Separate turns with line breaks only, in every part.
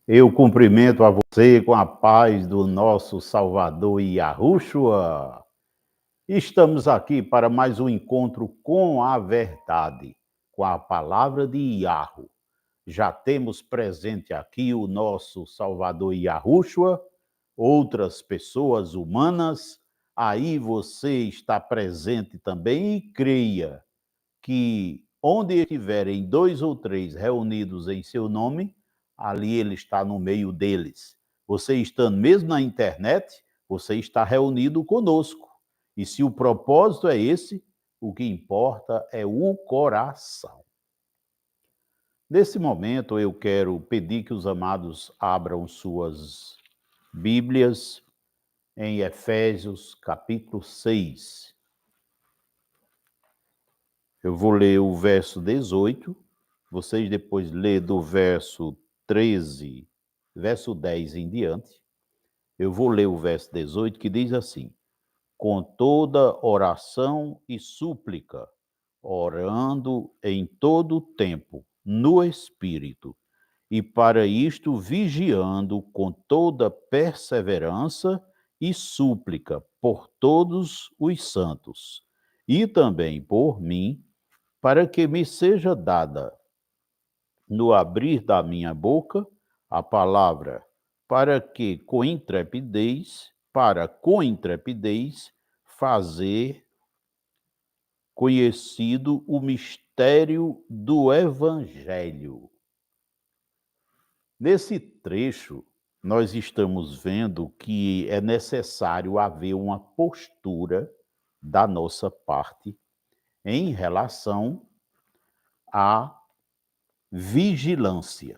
Eu cumprimento a você com a paz do nosso Salvador Yahushua. Estamos aqui para mais um encontro com a verdade, com a palavra de Yahu. Já temos presente aqui o nosso Salvador Yahushua, outras pessoas humanas. Aí você está presente também e creia que onde estiverem dois ou três reunidos em seu nome, ali ele está no meio deles. Você estando mesmo na internet, você está reunido conosco. E se o propósito é esse, o que importa é o coração. Nesse momento, eu quero pedir que os amados abram suas Bíblias em Efésios, capítulo 6. Eu vou ler o verso 18, vocês depois lê do verso 13, verso 10 em diante. Eu vou ler o verso 18, que diz assim: com toda oração e súplica, orando em todo o tempo, no Espírito, e para isto vigiando com toda perseverança e súplica por todos os santos, e também por mim, para que me seja dada, no abrir da minha boca, a palavra, para com intrepidez, fazer conhecido o mistério do Evangelho. Nesse trecho, nós estamos vendo que é necessário haver uma postura da nossa parte em relação à vigilância,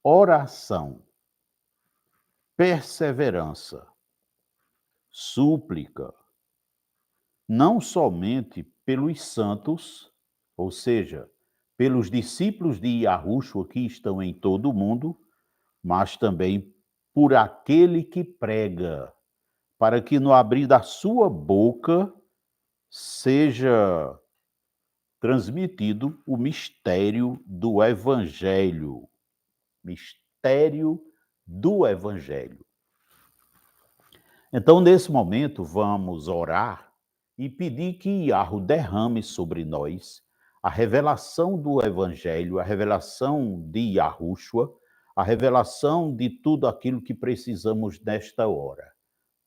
oração, perseverança, súplica, não somente pelos santos, ou seja, pelos discípulos de Yahushua que estão em todo o mundo, mas também por aquele que prega, para que no abrir da sua boca seja transmitido o mistério do Evangelho. Mistério do Evangelho. Então, nesse momento, vamos orar e pedir que Yahu derrame sobre nós a revelação do Evangelho, a revelação de Yahushua, a revelação de tudo aquilo que precisamos nesta hora.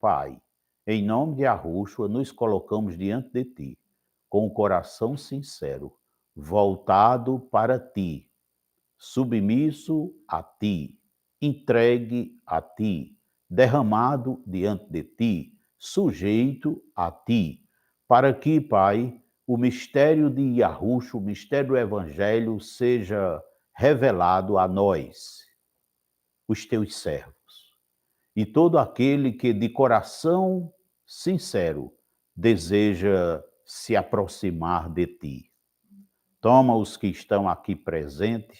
Pai, em nome de Yahushua, nos colocamos diante de Ti, com o coração sincero, voltado para Ti, submisso a Ti, entregue a Ti, derramado diante de Ti, sujeito a Ti, para que, Pai, o mistério de Yahushua, o mistério do Evangelho, seja revelado a nós, os Teus servos. E todo aquele que de coração sincero deseja se aproximar de Ti. Toma os que estão aqui presentes,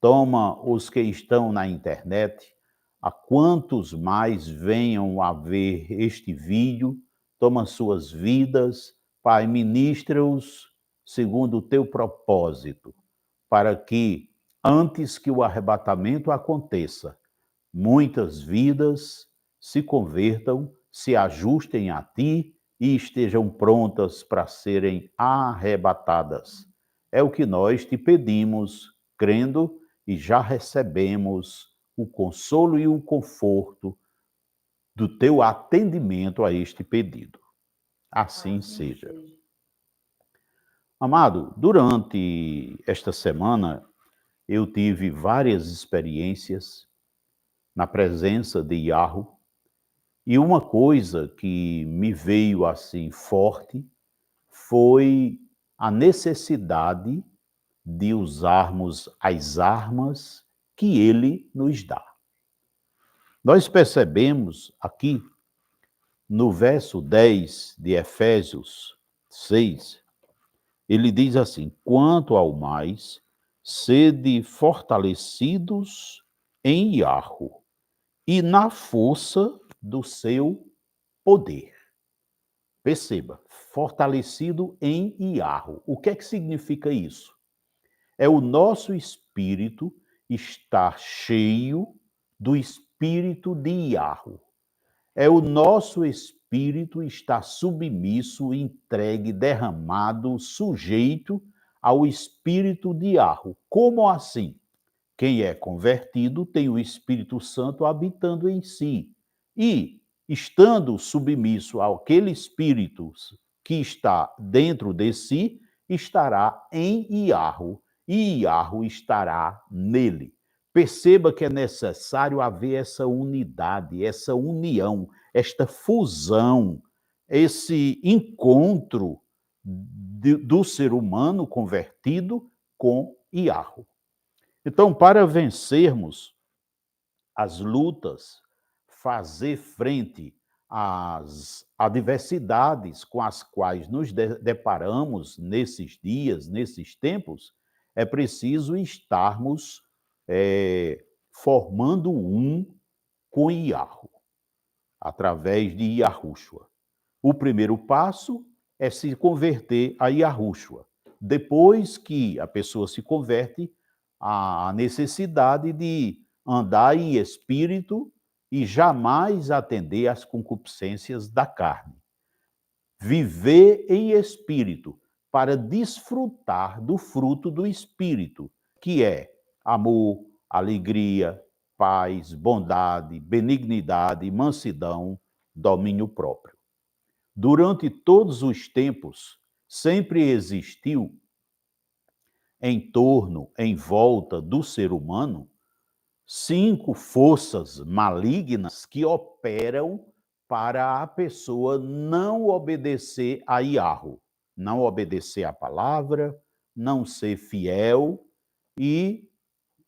toma os que estão na internet, a quantos mais venham a ver este vídeo, toma suas vidas, Pai, ministra-os segundo o Teu propósito, para que, antes que o arrebatamento aconteça, muitas vidas se convertam, se ajustem a Ti e estejam prontas para serem arrebatadas. É o que nós te pedimos, crendo, e já recebemos o consolo e o conforto do teu atendimento a este pedido. Assim seja. Amado, durante esta semana eu tive várias experiências na presença de Yahu, e uma coisa que me veio assim forte foi a necessidade de usarmos as armas que ele nos dá. Nós percebemos aqui no verso 10 de Efésios 6, ele diz assim: quanto ao mais, sede fortalecidos em Yahu e na força do seu poder. Perceba, fortalecido em Yahu. O que é que significa isso? É o nosso espírito estar cheio do espírito de Yahweh. É o nosso espírito estar submisso, entregue, derramado, sujeito ao espírito de Yahweh. Como assim? Quem é convertido tem o Espírito Santo habitando em si. E, estando submisso àquele Espírito que está dentro de si, estará em Yahweh, e Yahweh estará nele. Perceba que é necessário haver essa unidade, essa união, esta fusão, esse encontro do ser humano convertido com Yahweh. Então, para vencermos as lutas, fazer frente às adversidades com as quais nos deparamos nesses dias, nesses tempos, é preciso estarmos formando um com Yahweh, através de Yahushua. O primeiro passo é se converter a Yahushua. Depois que a pessoa se converte, a necessidade de andar em espírito e jamais atender às concupiscências da carne. Viver em espírito para desfrutar do fruto do espírito, que é amor, alegria, paz, bondade, benignidade, mansidão, domínio próprio. Durante todos os tempos, sempre existiu em torno, em volta do ser humano, 5 forças malignas que operam para a pessoa não obedecer a Yahweh, não obedecer à palavra, não ser fiel e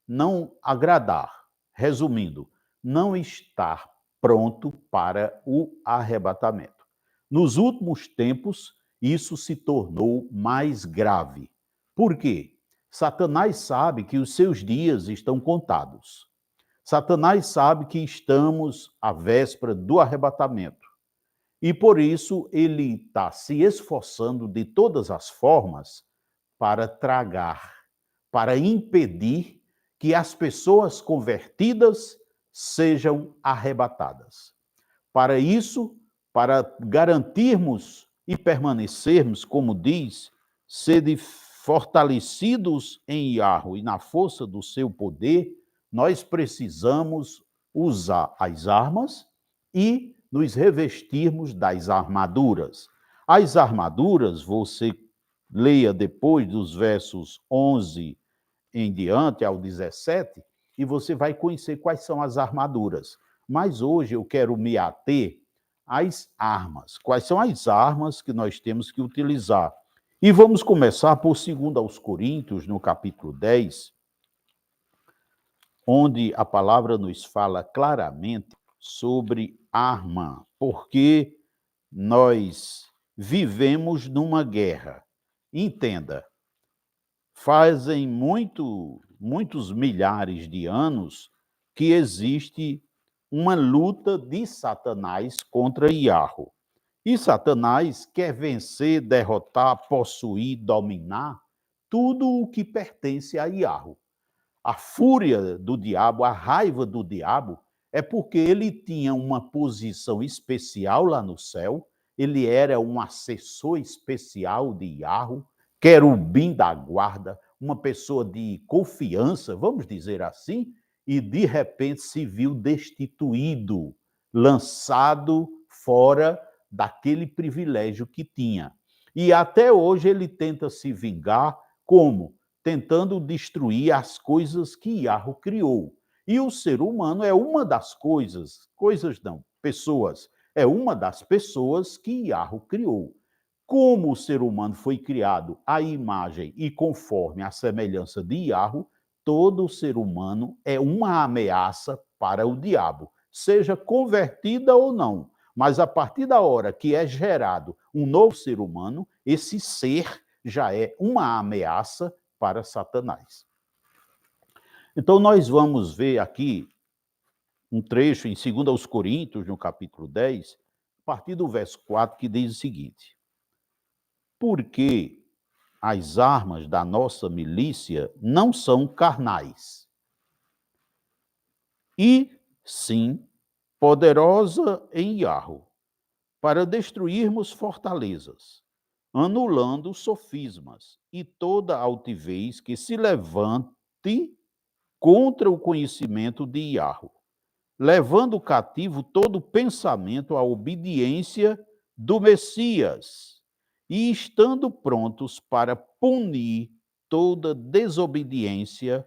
não agradar. Resumindo, não estar pronto para o arrebatamento. Nos últimos tempos, isso se tornou mais grave. Por quê? Satanás sabe que os seus dias estão contados. Satanás sabe que estamos à véspera do arrebatamento. E por isso ele está se esforçando de todas as formas para tragar, para impedir que as pessoas convertidas sejam arrebatadas. Para isso, para garantirmos e permanecermos, como diz, sede fortalecidos em Yahweh e na força do seu poder, nós precisamos usar as armas e nos revestirmos das armaduras. As armaduras, você leia depois dos versos 11 em diante ao 17, e você vai conhecer quais são as armaduras. Mas hoje eu quero me ater às armas. Quais são as armas que nós temos que utilizar? E vamos começar por 2 aos Coríntios, no capítulo 10, onde a palavra nos fala claramente sobre arma, porque nós vivemos numa guerra. Entenda, fazem muitos milhares de anos que existe uma luta de Satanás contra Yahweh. E Satanás quer vencer, derrotar, possuir, dominar tudo o que pertence a Yahweh. A fúria do diabo, a raiva do diabo, é porque ele tinha uma posição especial lá no céu, ele era um assessor especial de Yahweh, querubim da guarda, uma pessoa de confiança, vamos dizer assim, e de repente se viu destituído, lançado fora daquele privilégio que tinha. E até hoje ele tenta se vingar como? Tentando destruir as coisas que Yahweh criou. E o ser humano é uma das pessoas, é uma das pessoas que Yahweh criou. Como o ser humano foi criado à imagem e conforme a semelhança de Yahweh, todo ser humano é uma ameaça para o diabo, seja convertida ou não. Mas a partir da hora que é gerado um novo ser humano, esse ser já é uma ameaça para Satanás. Então, nós vamos ver aqui um trecho em 2 aos Coríntios, no capítulo 10, a partir do verso 4, que diz o seguinte: porque as armas da nossa milícia não são carnais, e, sim, poderosa em Iarro, para destruirmos fortalezas, anulando sofismas e toda altivez que se levante contra o conhecimento de Iarro, levando cativo todo pensamento à obediência do Messias, e estando prontos para punir toda desobediência,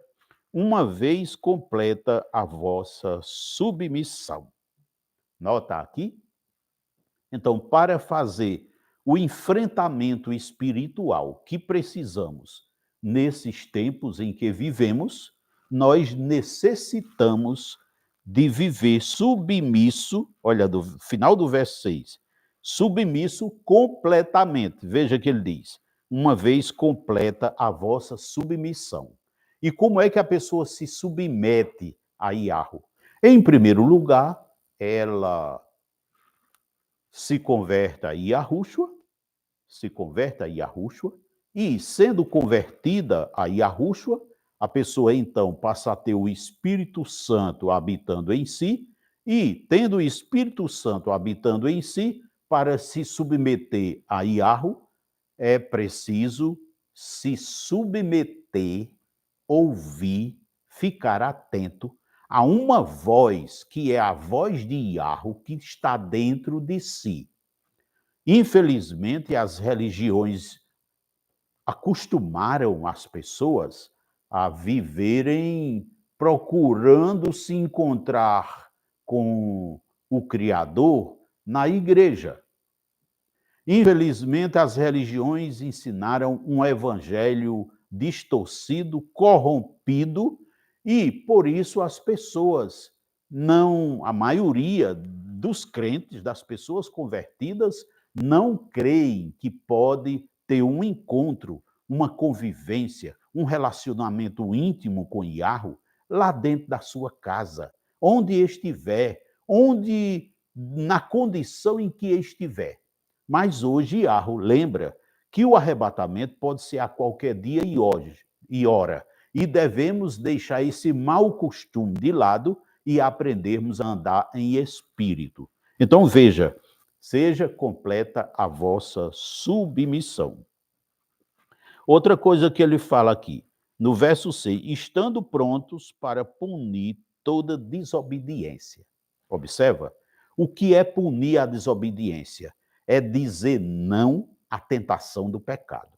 uma vez completa a vossa submissão. Nota aqui? Então, para fazer o enfrentamento espiritual que precisamos nesses tempos em que vivemos, nós necessitamos de viver submisso, olha, do final do verso 6, submisso completamente. Veja que ele diz: uma vez completa a vossa submissão. E como é que a pessoa se submete a Iarro? Em primeiro lugar, ela se converte a Yahushua, e sendo convertida a Yahushua, a pessoa então passa a ter o Espírito Santo habitando em si, e tendo o Espírito Santo habitando em si, para se submeter a Yahu, é preciso se submeter, ouvir, ficar atento a uma voz que é a voz de Iarro que está dentro de si. Infelizmente, as religiões acostumaram as pessoas a viverem procurando se encontrar com o Criador na igreja. Infelizmente, as religiões ensinaram um evangelho distorcido, corrompido, e por isso as pessoas não, a maioria dos crentes, das pessoas convertidas, não creem que pode ter um encontro, uma convivência, um relacionamento íntimo com Yahweh lá dentro da sua casa, onde estiver, onde na condição em que estiver. Mas hoje Yahweh lembra que o arrebatamento pode ser a qualquer dia e hora, e devemos deixar esse mau costume de lado e aprendermos a andar em espírito. Então veja, seja completa a vossa submissão. Outra coisa que ele fala aqui, no verso 6, estando prontos para punir toda desobediência. Observa, o que é punir a desobediência? É dizer não à tentação do pecado.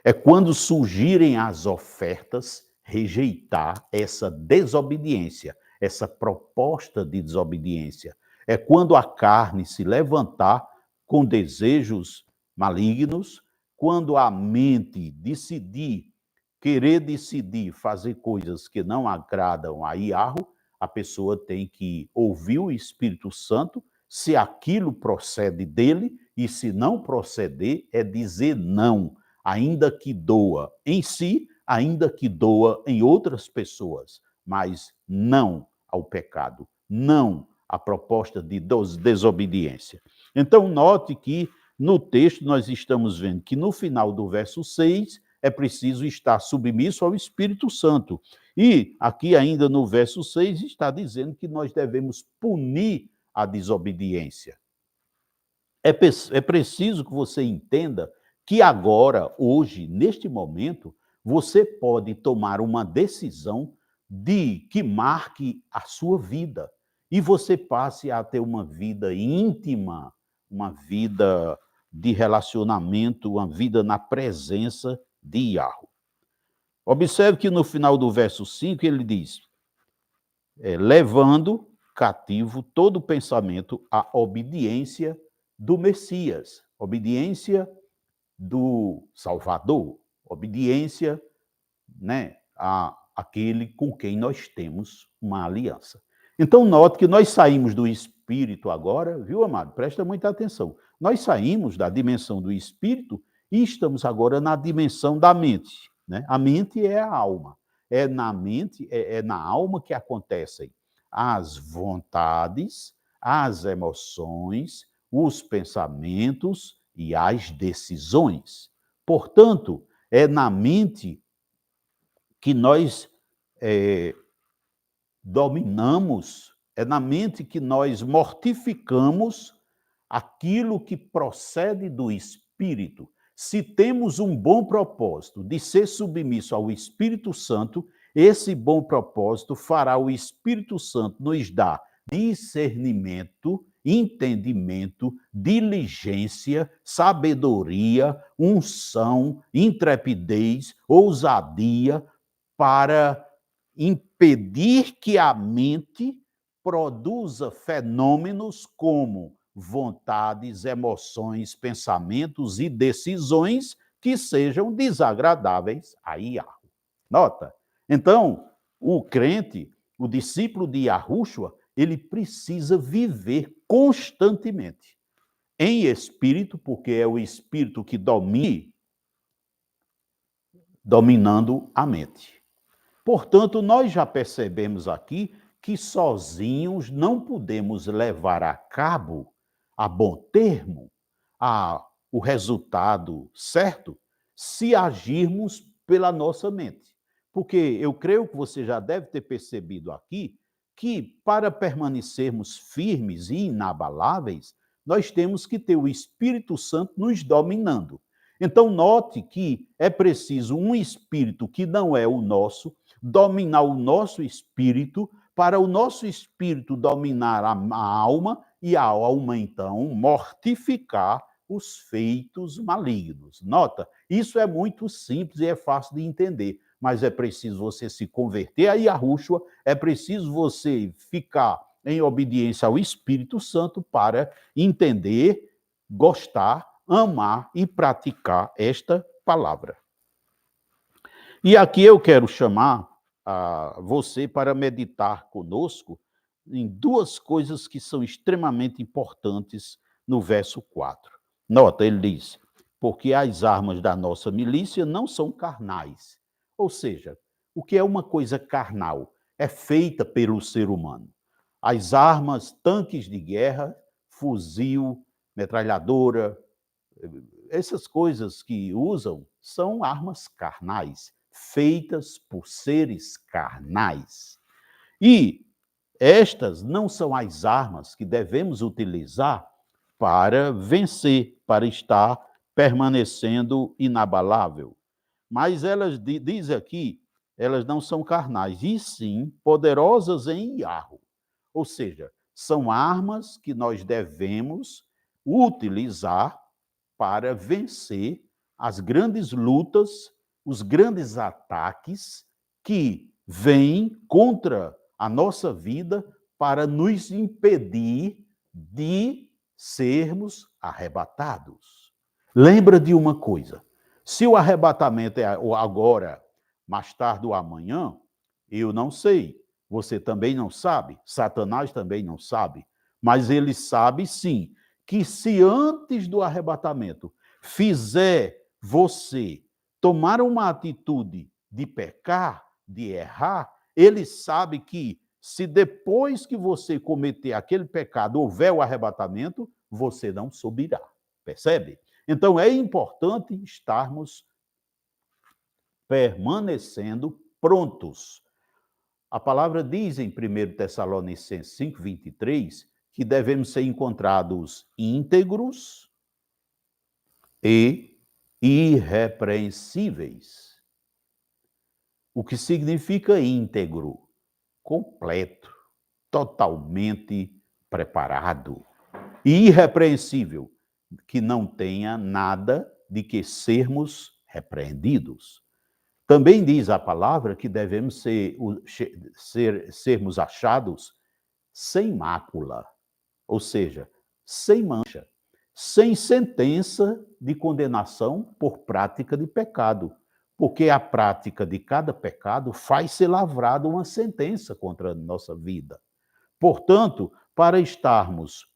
É quando surgirem as ofertas, rejeitar essa desobediência, essa proposta de desobediência. É quando a carne se levantar com desejos malignos, quando a mente querer decidir fazer coisas que não agradam a Yahweh, a pessoa tem que ouvir o Espírito Santo, se aquilo procede dele, e se não proceder, é dizer não, ainda que doa em si, ainda que doa em outras pessoas, mas não ao pecado, não à proposta de desobediência. Então, note que no texto nós estamos vendo que no final do verso 6 é preciso estar submisso ao Espírito Santo. E aqui ainda no verso 6 está dizendo que nós devemos punir a desobediência. É preciso que você entenda que agora, hoje, neste momento, você pode tomar uma decisão que marque a sua vida. E você passe a ter uma vida íntima, uma vida de relacionamento, uma vida na presença de Yahweh. Observe que no final do verso 5 ele diz: levando cativo todo pensamento à obediência do Messias, obediência do Salvador, obediência, né, àquele com quem nós temos uma aliança. Então, note que nós saímos do Espírito agora, viu, amado? Presta muita atenção. Nós saímos da dimensão do Espírito e estamos agora na dimensão da mente, né? A mente é a alma. É na mente, é na alma que acontecem as vontades, as emoções, os pensamentos e as decisões. Portanto, é na mente que nós dominamos, é na mente que nós mortificamos aquilo que procede do Espírito. Se temos um bom propósito de ser submisso ao Espírito Santo, esse bom propósito fará o Espírito Santo nos dar discernimento, entendimento, diligência, sabedoria, unção, intrepidez, ousadia para impedir que a mente produza fenômenos como vontades, emoções, pensamentos e decisões que sejam desagradáveis a Iahu. Nota? Então, o crente, o discípulo de Yahushua, ele precisa viver constantemente em espírito, porque é o espírito que dominando a mente. Portanto, nós já percebemos aqui que sozinhos não podemos levar a cabo, a bom termo, o resultado certo, se agirmos pela nossa mente. Porque eu creio que você já deve ter percebido aqui que, para permanecermos firmes e inabaláveis, nós temos que ter o Espírito Santo nos dominando. Então, note que é preciso um espírito que não é o nosso, dominar o nosso espírito, para o nosso espírito dominar a alma, e a alma, então, mortificar os feitos malignos. Nota, isso é muito simples e é fácil de entender, mas é preciso você se converter a Yahushua, é preciso você ficar em obediência ao Espírito Santo para entender, gostar, amar e praticar esta palavra. E aqui eu quero chamar você para meditar conosco em duas coisas que são extremamente importantes no verso 4. Nota, ele diz, porque as armas da nossa milícia não são carnais. Ou seja, o que é uma coisa carnal? É feita pelo ser humano. As armas, tanques de guerra, fuzil, metralhadora, essas coisas que usam são armas carnais, feitas por seres carnais. E estas não são as armas que devemos utilizar para vencer, para estar permanecendo inabalável. Mas elas, diz aqui, elas não são carnais, e sim poderosas em Yahu. Ou seja, são armas que nós devemos utilizar para vencer as grandes lutas, os grandes ataques que vêm contra a nossa vida para nos impedir de sermos arrebatados. Lembra de uma coisa, se o arrebatamento é agora, mais tarde ou amanhã, eu não sei, você também não sabe, Satanás também não sabe, mas ele sabe sim, que se antes do arrebatamento fizer você tomar uma atitude de pecar, de errar, ele sabe que se depois que você cometer aquele pecado houver o arrebatamento, você não subirá. Percebe? Então é importante estarmos permanecendo prontos. A palavra diz em 1 Tessalonicenses 5:23 que devemos ser encontrados íntegros e irrepreensíveis. O que significa íntegro? Completo, totalmente preparado. E irrepreensível, que não tenha nada de que sermos repreendidos. Também diz a palavra que devemos sermos achados sem mácula, ou seja, sem mancha, sem sentença de condenação por prática de pecado, porque a prática de cada pecado faz ser lavrada uma sentença contra a nossa vida. Portanto, para estarmos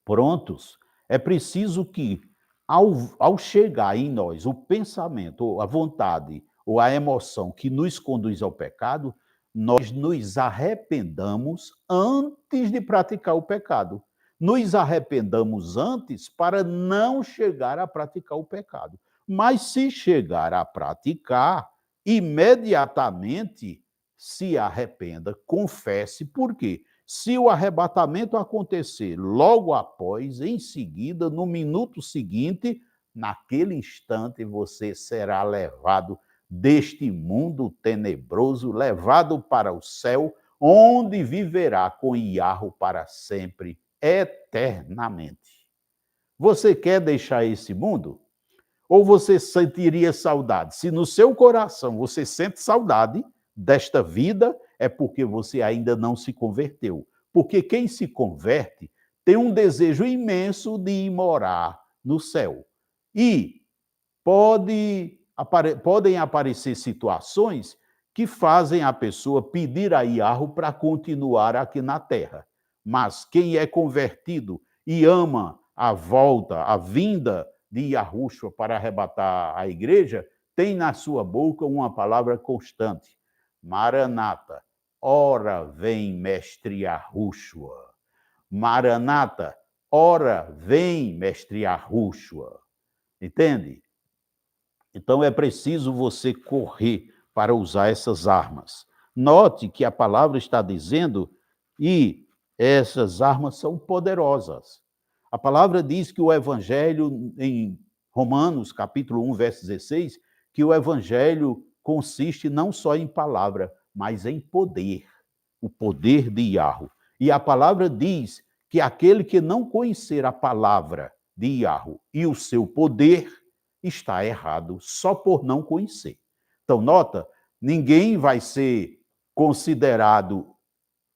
prontos, é preciso que, ao chegar em nós o pensamento, ou a vontade, ou a emoção que nos conduz ao pecado, nós nos arrependamos antes de praticar o pecado. Nos arrependamos antes para não chegar a praticar o pecado. Mas se chegar a praticar, imediatamente se arrependa, confesse, por quê? Se o arrebatamento acontecer logo após, em seguida, no minuto seguinte, naquele instante você será levado deste mundo tenebroso, levado para o céu, onde viverá com Iarro para sempre, eternamente. Você quer deixar esse mundo? Ou você sentiria saudade? Se no seu coração você sente saudade desta vida, é porque você ainda não se converteu. Porque quem se converte tem um desejo imenso de ir morar no céu. E podem aparecer situações que fazem a pessoa pedir a Iarro para continuar aqui na terra. Mas quem é convertido e ama a volta, a vinda de Yahushua para arrebatar a igreja, tem na sua boca uma palavra constante: Maranata, ora vem, mestre Yahushua. Maranata, ora vem, mestre Yahushua. Entende? Então é preciso você correr para usar essas armas. Note que a palavra está dizendo, e essas armas são poderosas. A palavra diz que o evangelho, em Romanos, capítulo 1, verso 16, que o evangelho consiste não só em palavra, mas em poder, o poder de Iarro. E a palavra diz que aquele que não conhecer a palavra de Iarro e o seu poder está errado só por não conhecer. Então, nota, ninguém vai ser considerado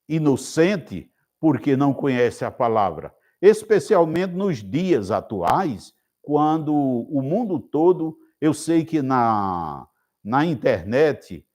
inocente porque não conhece a palavra, especialmente nos dias atuais, quando o mundo todo, eu sei que na internet,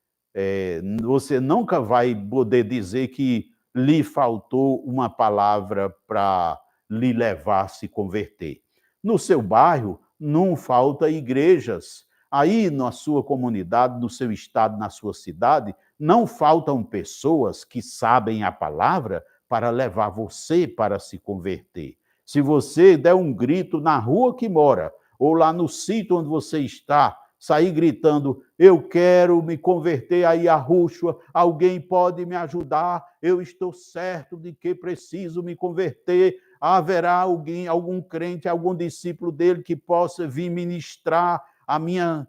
você nunca vai poder dizer que lhe faltou uma palavra para lhe levar a se converter. No seu bairro, não falta igrejas. Aí, na sua comunidade, no seu estado, na sua cidade, não faltam pessoas que sabem a palavra para levar você para se converter. Se você der um grito na rua que mora, ou lá no sítio onde você está, sair gritando: eu quero me converter a Yahushua, alguém pode me ajudar, eu estou certo de que preciso me converter, haverá algum crente, algum discípulo dele que possa vir ministrar a minha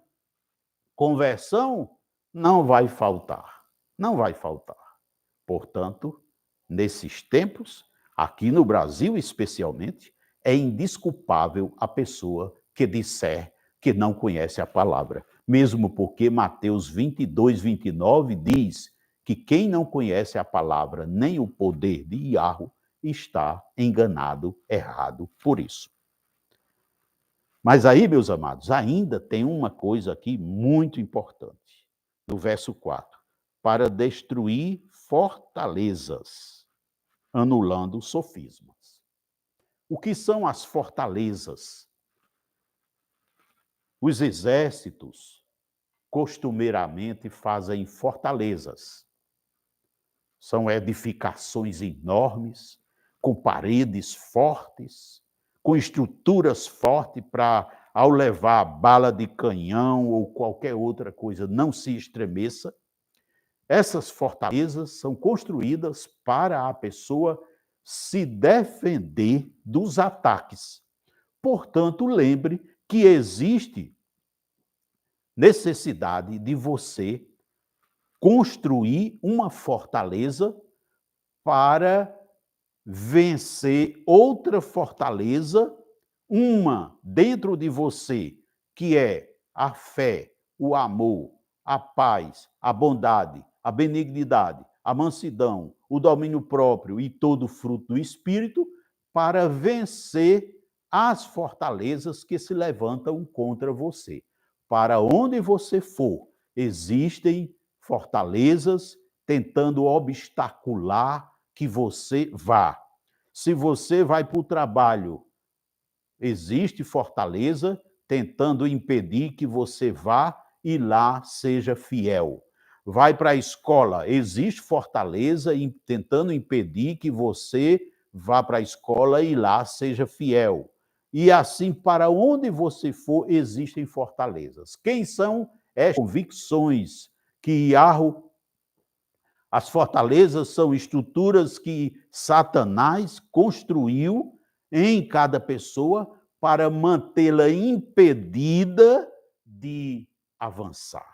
conversão? Não vai faltar, não vai faltar. Portanto, nesses tempos, aqui no Brasil especialmente, é indesculpável a pessoa que disser que não conhece a palavra, mesmo porque Mateus 22, 29 diz que quem não conhece a palavra nem o poder de Iarro está enganado, errado por isso. Mas aí, meus amados, ainda tem uma coisa aqui muito importante, no verso 4, para destruir fortalezas, anulando sofismas. O que são as fortalezas? Os exércitos costumeiramente fazem fortalezas. São edificações enormes, com paredes fortes, com estruturas fortes para, ao levar bala de canhão ou qualquer outra coisa, não se estremeça. Essas fortalezas são construídas para a pessoa se defender dos ataques. Portanto, lembre que existe necessidade de você construir uma fortaleza para vencer outra fortaleza, uma dentro de você, que é a fé, o amor, a paz, a bondade, a benignidade, a mansidão, o domínio próprio e todo o fruto do Espírito, para vencer as fortalezas que se levantam contra você. Para onde você for, existem fortalezas tentando obstacular que você vá. Se você vai para o trabalho, existe fortaleza tentando impedir que você vá e lá seja fiel. Vai para a escola, existe fortaleza tentando impedir que você vá para a escola e lá seja fiel. E assim, para onde você for, existem fortalezas. Quem são estas convicções que Iarro As fortalezas são estruturas que Satanás construiu em cada pessoa para mantê-la impedida de avançar.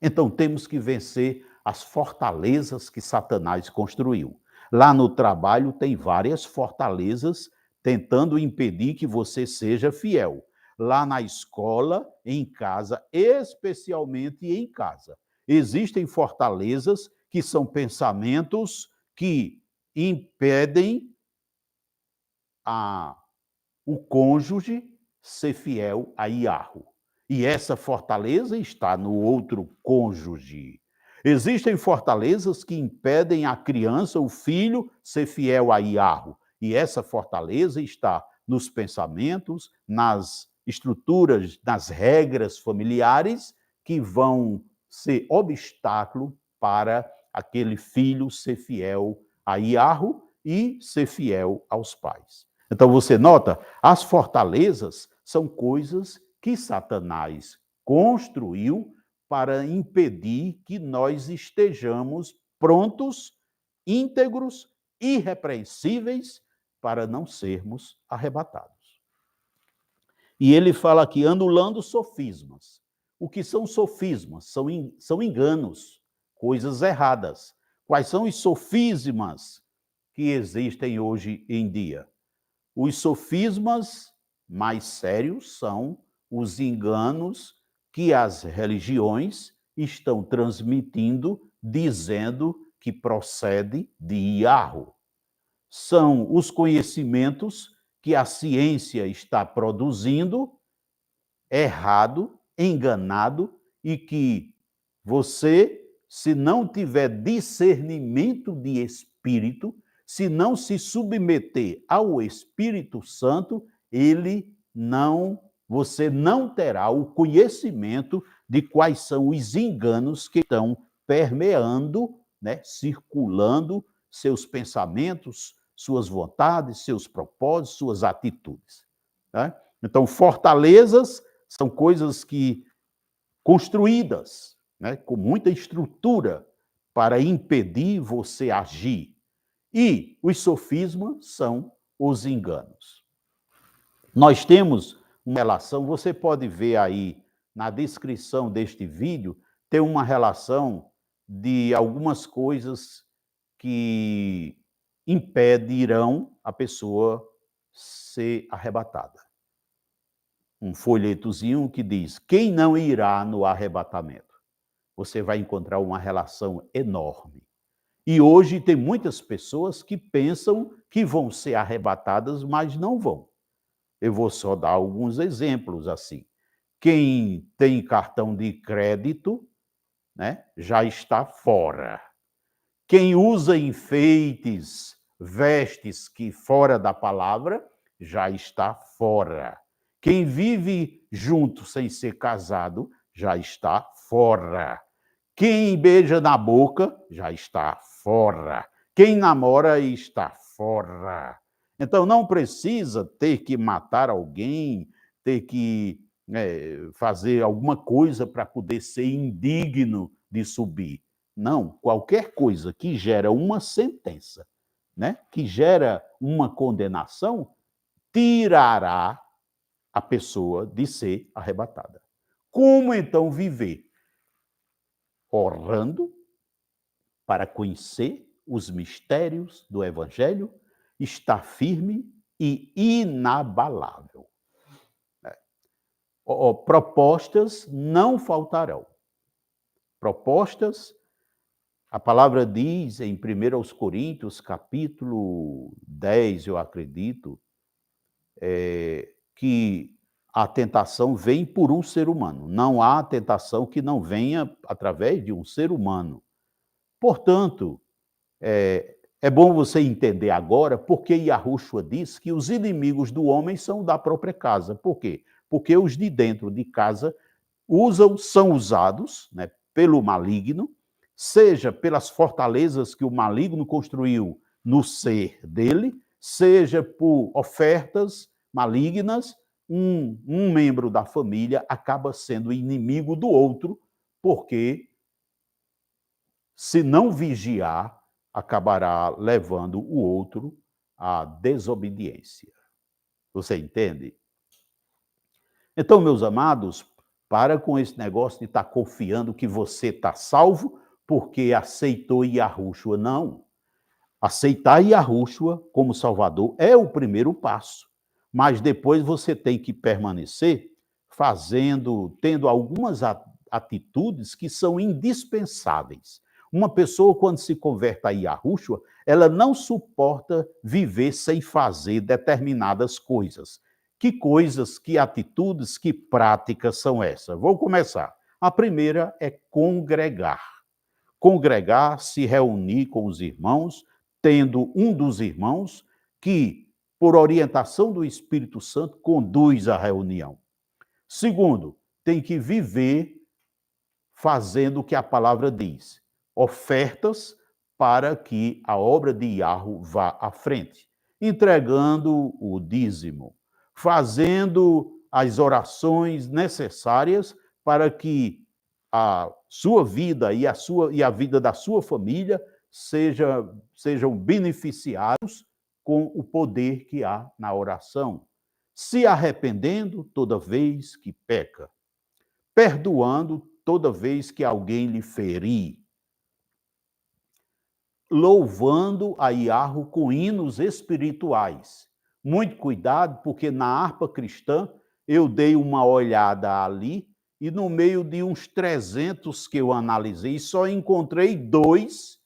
Então, temos que vencer as fortalezas que Satanás construiu. Lá no trabalho, tem várias fortalezas tentando impedir que você seja fiel. Lá na escola, em casa, especialmente em casa. Existem fortalezas que são pensamentos que impedem o cônjuge ser fiel a Iahu. E essa fortaleza está no outro cônjuge. Existem fortalezas que impedem a criança, o filho, ser fiel a Iahu. E essa fortaleza está nos pensamentos, nas estruturas, nas regras familiares que vão ser obstáculo para aquele filho ser fiel a Iahu e ser fiel aos pais. Então você nota, as fortalezas são coisas que Satanás construiu para impedir que nós estejamos prontos, íntegros, irrepreensíveis para não sermos arrebatados. E ele fala aqui, anulando sofismas. O que são sofismas? São enganos, coisas erradas. Quais são os sofismas que existem hoje em dia? Os sofismas mais sérios são os enganos que as religiões estão transmitindo, dizendo que procede de Iahu. São os conhecimentos que a ciência está produzindo, errado, enganado, e que você, se não tiver discernimento de espírito, se não se submeter ao Espírito Santo, você não terá o conhecimento de quais são os enganos que estão permeando, né, circulando seus pensamentos, suas vontades, seus propósitos, suas atitudes. Né? Então, fortalezas são coisas que construídas, né, com muita estrutura para impedir você agir. E os sofismas são os enganos. Nós temos uma relação, você pode ver aí na descrição deste vídeo, tem uma relação de algumas coisas que impedirão a pessoa ser arrebatada. Um folhetozinho que diz: quem não irá no arrebatamento? Você vai encontrar uma relação enorme. E hoje tem muitas pessoas que pensam que vão ser arrebatadas, mas não vão. Eu vou só dar alguns exemplos assim. Quem tem cartão de crédito, né, já está fora. Quem usa enfeites, vestes que fora da palavra, já está fora. Quem vive junto sem ser casado, já está fora. Quem beija na boca, já está fora. Quem namora, está fora. Então, não precisa ter que matar alguém, ter que fazer alguma coisa para poder ser indigno de subir. Não, qualquer coisa que gera uma sentença, né, que gera uma condenação, tirará a pessoa de ser arrebatada. Como então viver? Orando para conhecer os mistérios do Evangelho, estar firme e inabalável. Propostas não faltarão. Propostas, a palavra diz em 1 Coríntios, capítulo 10, eu acredito, que a tentação vem por um ser humano. Não há tentação que não venha através de um ser humano. Portanto, é bom você entender agora porque Yahushua diz que os inimigos do homem são da própria casa. Por quê? Porque os de dentro de casa são usados, né, pelo maligno, seja pelas fortalezas que o maligno construiu no ser dele, seja por ofertas malignas. Um membro da família acaba sendo inimigo do outro, porque Se não vigiar, acabará levando o outro à desobediência. Você entende? Então, meus amados, para com esse negócio de estar confiando que você está salvo porque aceitou Yahushua. Não. Aceitar Yahushua como Salvador é o primeiro passo, mas depois você tem que permanecer tendo algumas atitudes que são indispensáveis. Uma pessoa, quando se converte a Yahushua, ela não suporta viver sem fazer determinadas coisas. Que coisas, que atitudes, que práticas são essas? Vou começar. A primeira é congregar. Congregar, se reunir com os irmãos, tendo um dos irmãos que, por orientação do Espírito Santo, conduz a reunião. Segundo, tem que viver fazendo o que a palavra diz, ofertas para que a obra de Yahweh vá à frente, entregando o dízimo, fazendo as orações necessárias para que a sua vida e a vida da sua família sejam beneficiados com o poder que há na oração, se arrependendo toda vez que peca, perdoando toda vez que alguém lhe ferir, louvando a Yahweh com hinos espirituais. Muito cuidado, porque na harpa cristã eu dei uma olhada ali e no meio de uns 300 que eu analisei, só encontrei 2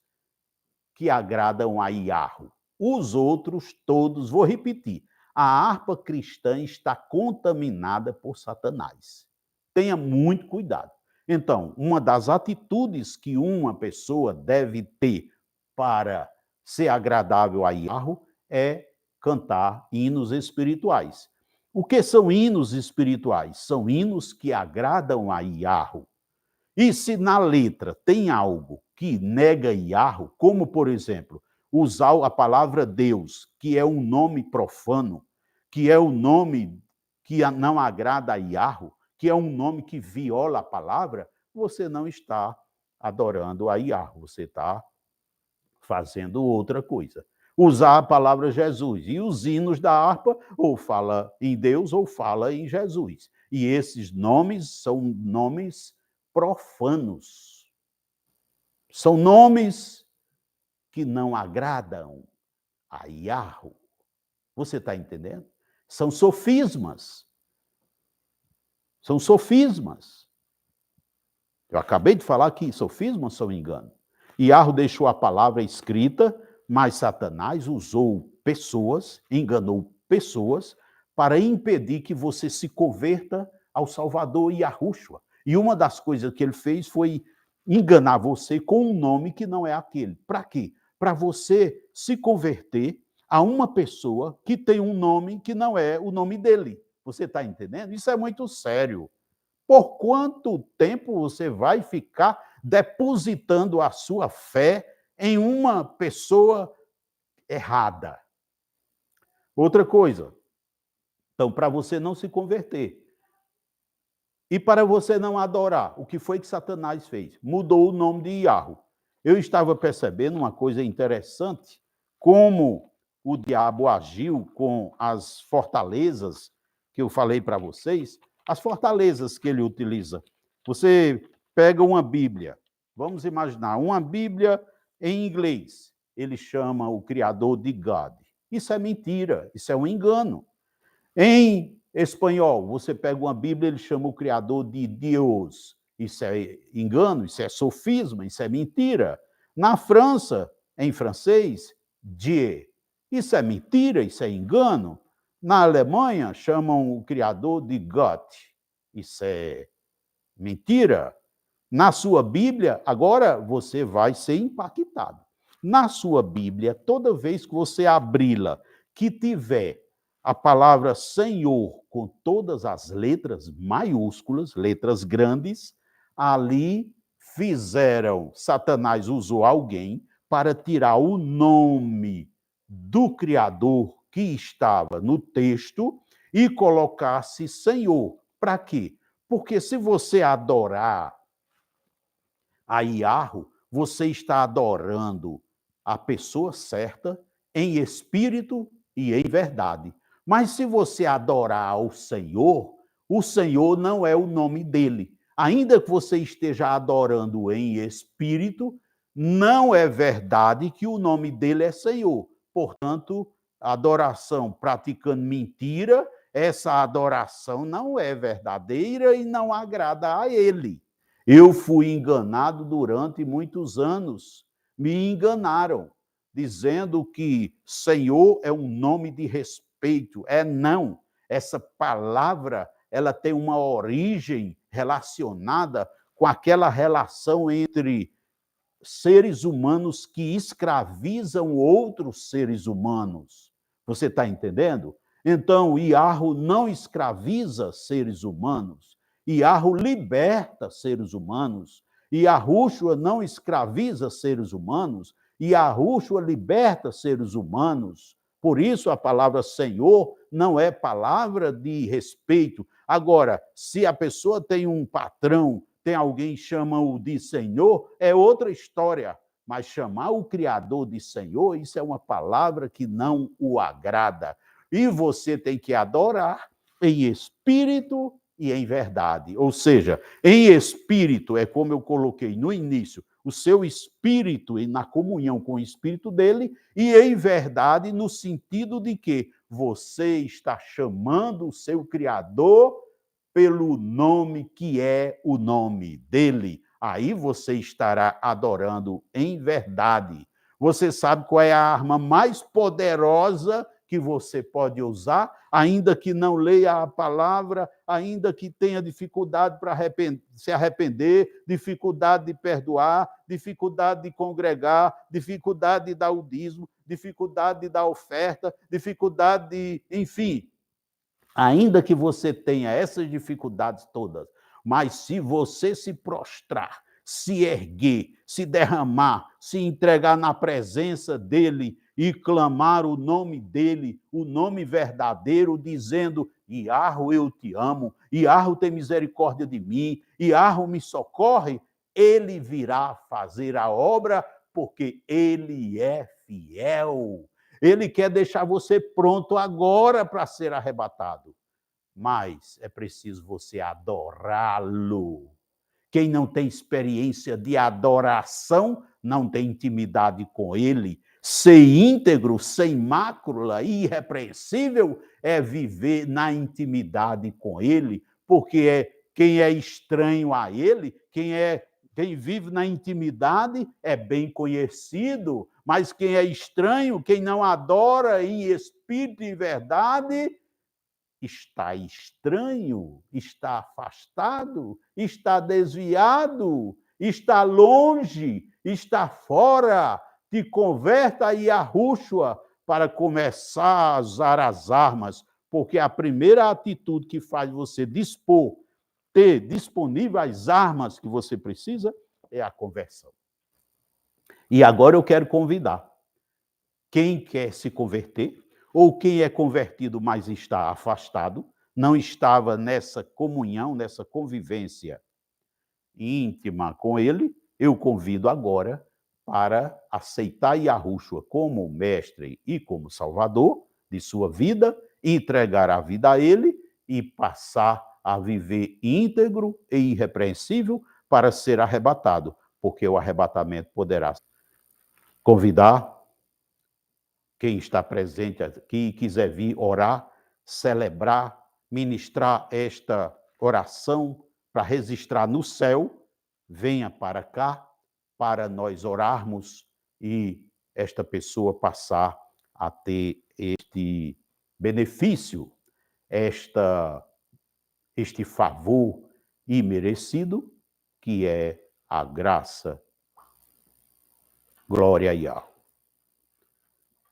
que agradam a Yahweh. Os outros todos, vou repetir, a harpa cristã está contaminada por Satanás. Tenha muito cuidado. Então, uma das atitudes que uma pessoa deve ter para ser agradável a Yahweh é cantar hinos espirituais. O que são hinos espirituais? São hinos que agradam a Yahweh. E se na letra tem algo que nega Yahweh, como, por exemplo, usar a palavra Deus, que é um nome profano, que é um nome que não agrada a Yahweh, que é um nome que viola a palavra, você não está adorando a Yahweh, você está fazendo outra coisa. Usar a palavra Jesus. E os hinos da harpa ou fala em Deus ou fala em Jesus. E esses nomes são nomes profanos. São nomes que não agradam a Yahweh. Você está entendendo? São sofismas. São sofismas. Eu acabei de falar que sofismas são engano. Yahweh deixou a palavra escrita, mas Satanás usou pessoas, enganou pessoas, para impedir que você se converta ao Salvador Yahushua. E uma das coisas que ele fez foi enganar você com um nome que não é aquele. Para quê? Para você se converter a uma pessoa que tem um nome que não é o nome dele. Você está entendendo? Isso é muito sério. Por quanto tempo você vai ficar depositando a sua fé em uma pessoa errada? Outra coisa, então, para você não se converter e para você não adorar, o que foi que Satanás fez? Mudou o nome de Yahweh. Eu estava percebendo uma coisa interessante, como o diabo agiu com as fortalezas que eu falei para vocês, as fortalezas que ele utiliza. Você pega uma Bíblia, vamos imaginar, uma Bíblia em inglês, ele chama o Criador de God. Isso é mentira, isso é um engano. Em espanhol, você pega uma Bíblia, ele chama o Criador de Deus. Isso é engano, isso é sofisma, isso é mentira. Na França, em francês, Dieu. Isso é mentira, isso é engano. Na Alemanha, chamam o Criador de Gott. Isso é mentira. Na sua Bíblia, agora você vai ser impactado. Na sua Bíblia, toda vez que você abri-la, que tiver a palavra Senhor com todas as letras maiúsculas, letras grandes, ali Satanás usou alguém para tirar o nome do Criador que estava no texto e colocar-se Senhor. Para quê? Porque se você adorar a Yahweh, você está adorando a pessoa certa em espírito e em verdade. Mas se você adorar o Senhor não é o nome dele. Ainda que você esteja adorando em espírito, não é verdade que o nome dele é Senhor. Portanto, adoração praticando mentira, essa adoração não é verdadeira e não agrada a ele. Eu fui enganado durante muitos anos. Me enganaram, dizendo que Senhor é um nome de respeito. É não. Essa palavra, ela tem uma origem relacionada com aquela relação entre seres humanos que escravizam outros seres humanos. Você está entendendo? Então, Iarro não escraviza seres humanos. Iarro liberta seres humanos. Yahushua não escraviza seres humanos. Yahushua liberta seres humanos. Por isso, a palavra Senhor não é palavra de respeito. Agora, se a pessoa tem um patrão, tem alguém que chama-o de Senhor, é outra história. Mas chamar o Criador de Senhor, isso é uma palavra que não o agrada. E você tem que adorar em espírito e em verdade. Ou seja, em espírito, é como eu coloquei no início, o seu espírito e na comunhão com o espírito dele, e em verdade, no sentido de que você está chamando o seu Criador pelo nome que é o nome dele. Aí você estará adorando em verdade. Você sabe qual é a arma mais poderosa que você pode usar, ainda que não leia a palavra, ainda que tenha dificuldade para se arrepender, dificuldade de perdoar, dificuldade de congregar, dificuldade de dar o dízimo, dificuldade de dar oferta, dificuldade de, enfim, ainda que você tenha essas dificuldades todas, mas se você se prostrar, se erguer, se derramar, se entregar na presença dele e clamar o nome dele, o nome verdadeiro, dizendo: Iarro, eu te amo, Iarro, tem misericórdia de mim, Iarro, me socorre, ele virá fazer a obra, porque ele é fiel. Ele quer deixar você pronto agora para ser arrebatado. Mas é preciso você adorá-lo. Quem não tem experiência de adoração, não tem intimidade com ele. Ser íntegro, sem mácula, irrepreensível, é viver na intimidade com ele, porque quem é estranho a ele, quem vive na intimidade é bem conhecido, mas quem é estranho, quem não adora em espírito e verdade, está estranho, está afastado, está desviado, está longe, está fora. Te converta a Yahushua para começar a usar as armas, porque a primeira atitude que faz você ter disponível as armas que você precisa é a conversão. E agora eu quero convidar quem quer se converter, ou quem é convertido, mas está afastado, não estava nessa comunhão, nessa convivência íntima com ele, eu convido agora para aceitar Yahushua como mestre e como salvador de sua vida, entregar a vida a ele e passar a viver íntegro e irrepreensível para ser arrebatado, porque o arrebatamento poderá convidar quem está presente aqui e quiser vir orar, celebrar, ministrar esta oração para registrar no céu, venha para cá para nós orarmos e esta pessoa passar a ter este benefício, este favor imerecido, que é a graça. Glória a Yahweh.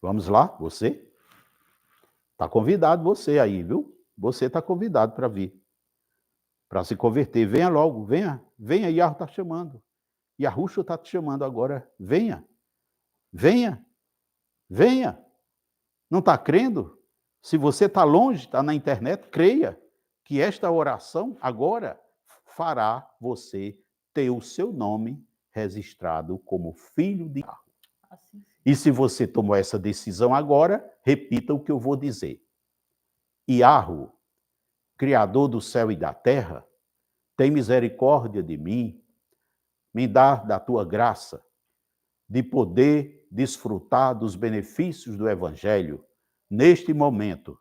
Vamos lá, você? Está convidado você aí, viu? Você está convidado para vir, para se converter. Venha logo, venha, venha, Yahweh está chamando. Yahushua está te chamando agora. Venha, venha, venha. Não está crendo? Se você está longe, está na internet, creia que esta oração agora fará você ter o seu nome registrado como filho de Yahweh.
Assim.
E se você tomou essa decisão agora, repita o que eu vou dizer. Yahweh, Criador do céu e da terra, tem misericórdia de mim, me dá da tua graça, de poder desfrutar dos benefícios do Evangelho. Neste momento,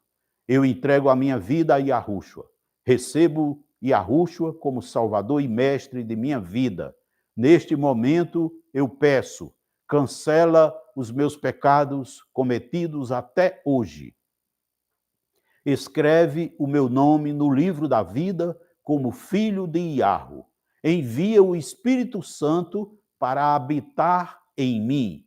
eu entrego a minha vida a Yahushua. Recebo Yahushua como Salvador e Mestre de minha vida. Neste momento, eu peço, cancela os meus pecados cometidos até hoje. Escreve o meu nome no livro da vida como filho de Yahweh. Envia o Espírito Santo para habitar em mim.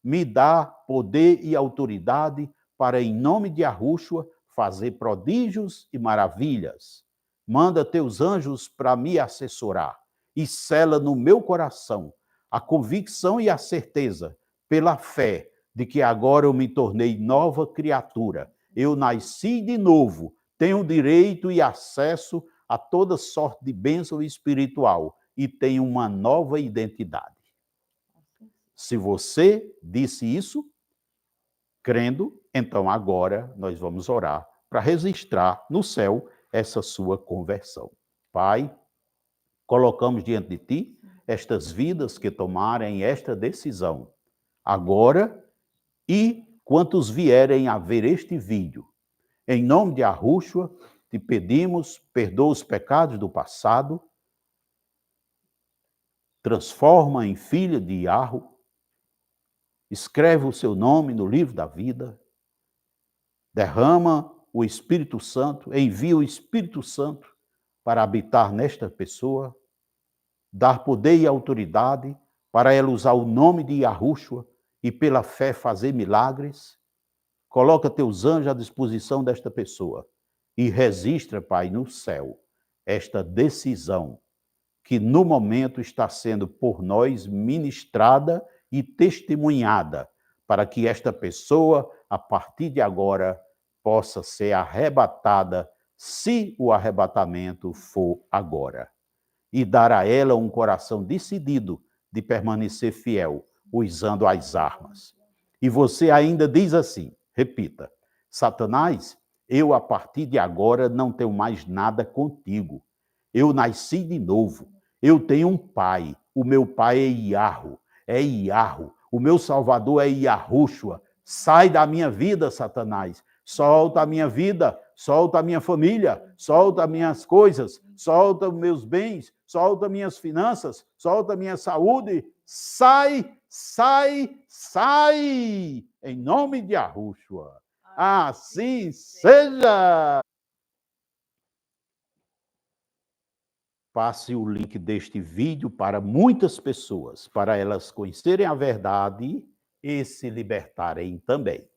Me dá poder e autoridade para, em nome de Yahushua, fazer prodígios e maravilhas. Manda teus anjos para me assessorar e sela no meu coração a convicção e a certeza, pela fé, de que agora eu me tornei nova criatura. Eu nasci de novo, tenho direito e acesso a toda sorte de bênção espiritual e tenho uma nova identidade. Se você disse isso, crendo, então agora nós vamos orar para registrar no céu essa sua conversão. Pai, colocamos diante de ti estas vidas que tomarem esta decisão agora e quantos vierem a ver este vídeo. Em nome de Yahushua, te pedimos, perdoa os pecados do passado, transforma em filha de Yahu, escreve o seu nome no livro da vida, derrama o Espírito Santo, envia o Espírito Santo para habitar nesta pessoa, dar poder e autoridade para ela usar o nome de Yahushua e pela fé fazer milagres. Coloca teus anjos à disposição desta pessoa e registra, Pai, no céu, esta decisão que no momento está sendo por nós ministrada e testemunhada, para que esta pessoa, a partir de agora, possa ser arrebatada, se o arrebatamento for agora. E dar a ela um coração decidido de permanecer fiel, usando as armas. E você ainda diz assim, repita, Satanás, eu a partir de agora não tenho mais nada contigo. Eu nasci de novo. Eu tenho um pai. O meu pai é Yahweh. É Yahweh. O meu salvador é Yahushua. Sai da minha vida, Satanás. Solta a minha vida. Solta a minha família. Solta minhas coisas. Solta meus bens. Solta minhas finanças. Solta minha saúde. Sai, sai, sai. Em nome de Yahushua. Assim seja. Passe o link deste vídeo para muitas pessoas, para elas conhecerem a verdade e se libertarem também.